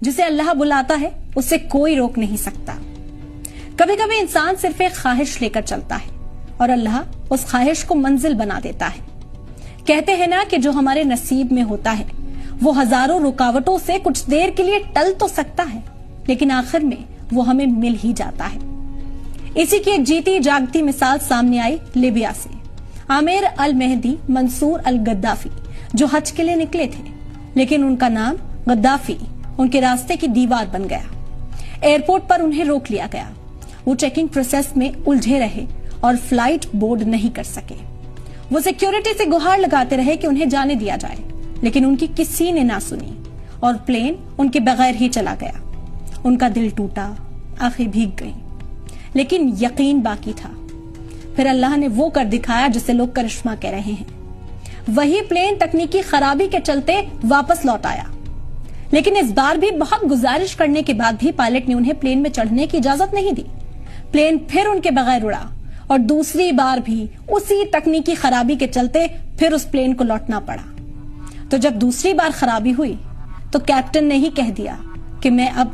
जिसे अल्लाह बुलाता है उसे कोई रोक नहीं सकता। कभी कभी इंसान सिर्फ एक ख्वाहिश लेकर चलता है और अल्लाह उस ख्वाहिश को मंजिल बना देता है। कहते हैं ना कि जो हमारे नसीब में होता है वो हजारों रुकावटों से कुछ देर के लिए टल तो सकता है, लेकिन आखिर में वो हमें मिल ही जाता है। इसी की एक जीती जागती मिसाल सामने आई लीबिया से। आमिर अल मेहदी मंसूर अल गद्दाफी जो हज के लिए निकले थे, लेकिन उनका नाम गद्दाफी उनके रास्ते की दीवार बन गया। एयरपोर्ट पर उन्हें रोक लिया गया। वो चेकिंग प्रोसेस में उलझे रहे और फ्लाइट बोर्ड नहीं कर सके। वो सिक्योरिटी से गुहार लगाते रहे कि उन्हें जाने दिया जाए, लेकिन उनकी किसी ने ना सुनी और प्लेन उनके बगैर ही चला गया। उनका दिल टूटा, आंखें भीग गईं, लेकिन यकीन बाकी था। फिर अल्लाह ने वो कर दिखाया जिसे लोग करिश्मा कह रहे हैं। वही प्लेन तकनीकी खराबी के चलते वापस लौट आया, लेकिन इस बार भी बहुत गुजारिश करने के बाद भी पायलट ने उन्हें प्लेन में चढ़ने की इजाजत नहीं दी। प्लेन फिर उनके बगैर उड़ा और दूसरी बार भी उसी तकनीकी खराबी के चलते फिर उस प्लेन को लौटना पड़ा। तो जब दूसरी बार खराबी हुई तो कैप्टन ने ही कह दिया कि मैं अब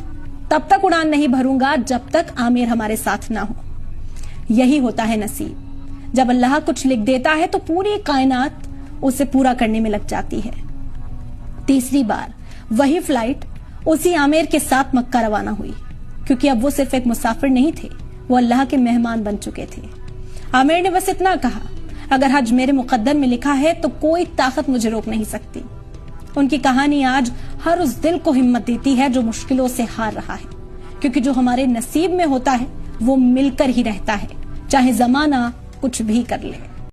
तब तक उड़ान नहीं भरूंगा जब तक आमिर हमारे साथ ना हो। यही होता है नसीब। जब अल्लाह कुछ लिख देता है तो पूरी कायनात उसे पूरा करने में लग जाती है। तीसरी बार वही फ्लाइट उसी आमिर के साथ मक्का रवाना हुई, क्योंकि अब वो सिर्फ एक मुसाफिर नहीं थे, वो अल्लाह के मेहमान बन चुके थे। आमिर ने बस इतना कहा, अगर हज मेरे मुकद्दर में लिखा है तो कोई ताकत मुझे रोक नहीं सकती। उनकी कहानी आज हर उस दिल को हिम्मत देती है जो मुश्किलों से हार रहा है, क्योंकि जो हमारे नसीब में होता है वो मिलकर ही रहता है, चाहे जमाना कुछ भी कर ले।